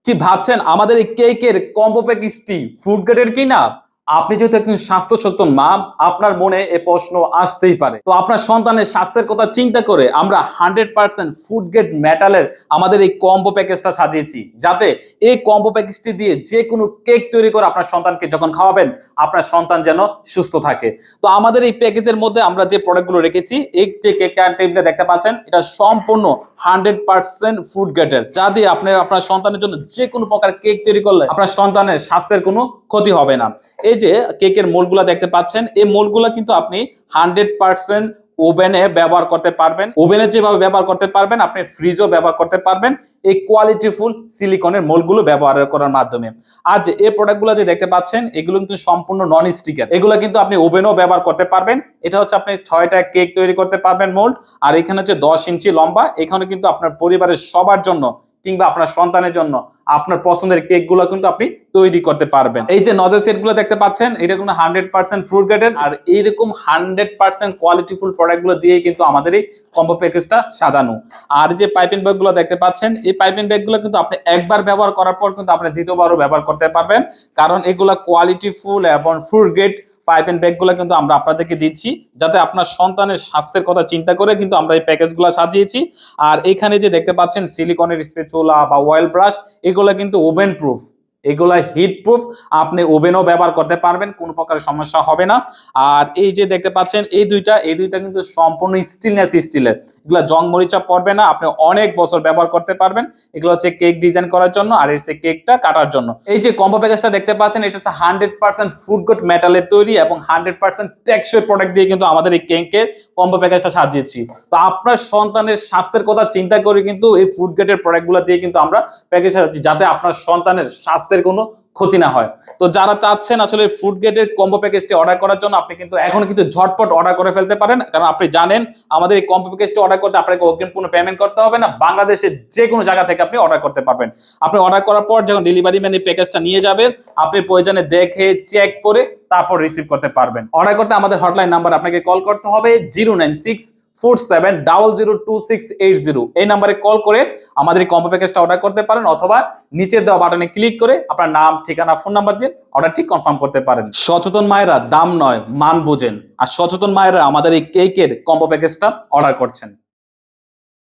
কি ভাবছেন আমাদের এই কেকের কম্বো প্যাকেজটি ফুড গ্রেডের কিনা? আপনি যেহেতু একজন স্বাস্থ্য সচেতন মা, আপনার মনে এ প্রশ্ন আসতেই পারে। তো আপনার সন্তানের স্বাস্থ্যের কথা চিন্তা করে আমরা 100% ফুড গ্রেড মেটালের আমাদের এই কম্বো প্যাকেজটা সাজিয়েছি, যাতে এই কম্বো প্যাকেজটি দিয়ে যে কোনো কেক তৈরি করে আপনার সন্তানকে যখন খাওয়াবেন, আপনার সন্তান যেন সুস্থ থাকে। তো আমাদের এই প্যাকেজের মধ্যে আমরা যে প্রোডাক্টগুলো রেখেছি, এই যে কেকটা টেবিলে দেখতে পাচ্ছেন, এটা সম্পূর্ণ 100% ফুড গ্রেডের, যা দিয়ে আপনি আপনার সন্তানের জন্য যে কোনো প্রকার কেক তৈরি করলে আপনার সন্তানের স্বাস্থ্যের কোনো ক্ষতি হবে না। এই যে কেকের মোল্ডগুলো দেখতে পাচ্ছেন, এই মোল্ডগুলো কিন্তু আপনি 100% ওভেনে ব্যবহার করতে পারবেন। ওভেনে যেভাবে ব্যবহার করতে পারবেন, আপনি ফ্রিজও ব্যবহার করতে পারবেন এই কোয়ালিটিফুল সিলিকনের মোল্ডগুলো ব্যবহার করার মাধ্যমে। আর যে এই প্রোডাক্টগুলো যে দেখতে পাচ্ছেন, এগুলো কিন্তু সম্পূর্ণ নন স্টিকার, এগুলো কিন্তু আপনি ওভেনও ব্যবহার করতে পারবেন। এটা হচ্ছে আপনি 6টা কেক তৈরি করতে পারবেন মোল্ড। আর এখানে হচ্ছে 10 ইঞ্চি লম্বা, এখানে কিন্তু আপনার পরিবারের সবার জন্য কিংবা আপনার সন্তানের জন্য আপনার পছন্দের কেকগুলো কিন্তু আপনি তৈরি করতে পারবেন। এই যে নজল সেটগুলো দেখতে পাচ্ছেন, এটা কিন্তু 100% ফ্রুট গ্রেডেড। আর এইরকম 100% কোয়ালিটিফুল প্রোডাক্টগুলো দিয়ে কিন্তু আমাদের এই কম্বো প্যাকেজটা সাজানো। আর যে পাইপিং ব্যাগগুলো দেখতে পাচ্ছেন, এই পাইপিং ব্যাগগুলো কিন্তু আপনি একবার ব্যবহার করার পর কিন্তু আপনি দ্বিতীয়বারও ব্যবহার করতে পারবেন, কারণ এগুলো কোয়ালিটিফুল এবং ফ্রুট গ্রেড পাইপ এন্ড ব্যাগগুলো কিন্তু আমরা আপনাদেরকে দিচ্ছি, যাতে আপনার সন্তানের স্বাস্থ্যের কথা চিন্তা করে কিন্তু আমরা এই প্যাকেজগুলো সাজিয়েছি। আর এখানে যে দেখতে পাচ্ছেন সিলিকনের স্প্যাচুলা বা অয়েল ব্রাশ, এগুলো কিন্তু ওভেন প্রুফ, এগুলা হিট প্রুফ, আপনি ওভেনও ব্যবহার করতে পারবেন, কোনো প্রকার সমস্যা হবে না। আর এই যে দেখতে পাচ্ছেন এই দুইটা কিন্তু সম্পূর্ণ স্টিলনেস স্টিলের, এগুলো জং মরিচা পড়বে না, আপনি অনেক বছর ব্যবহার করতে পারবেন। এগুলো হচ্ছে কেক ডিজাইন করার জন্য, আর হচ্ছে কেকটা কাটার জন্য। এই যে কম্বো প্যাকেজটা দেখতে পাচ্ছেন, এটা হচ্ছে 100% ফুড গ্রেড মেটালের তৈরি এবং 100% টেকসই প্রোডাক্ট দিয়ে কিন্তু আমাদের এই কেকের কম্বো প্যাকেজটা সাজিয়েছি। তো আপনার সন্তানের স্বাস্থ্যের কথা চিন্তা করে কিন্তু এই ফুড গ্রেডের প্রোডাক্টগুলো দিয়ে কিন্তু আমরা প্যাকেজ সাজাচ্ছি, যাতে আপনার সন্তানের স্বাস্থ্যের কোনো ক্ষতি না হয়। তো যারা চাচ্ছেন আসলে ফুড গ্রেডের কম্বো প্যাকেজটি অর্ডার করার জন্য, আপনি কিন্তু এখন কিন্তু ঝটপট অর্ডার করে ফেলতে পারেন, কারণ আপনি জানেন আমাদের এই কম্বো প্যাকেজটি অর্ডার করতে আপনাকে অগ্রিম কোনো পেমেন্ট করতে হবে না। বাংলাদেশের যে কোনো জায়গা থেকে আপনি অর্ডার করতে পারবেন। আপনি অর্ডার করার পর যখন ডেলিভারি ম্যান এই প্যাকেজটা নিয়ে যাবেন, আপনি প্রয়োজনে দেখে চেক করে তারপর রিসিভ করতে পারবেন। অর্ডার করতে আমাদের হটলাইন নাম্বার আপনাকে কল করতে হবে 09647002680। এই নাম্বারে কল করে আমাদের এই কম্বো প্যাকেজটা অর্ডার করতে পারেন, অথবা নিচে দেওয়া বাটনে ক্লিক করে আপনার নাম, ঠিকানা, ফোন নাম্বার দিয়ে অর্ডারটি কনফার্ম করতে পারেন। সচেতন মায়েরা দাম নয় মান বোঝেন, আর সচেতন মায়েরা আমাদের এই কেকের কম্বো প্যাকেজটা অর্ডার করছেন।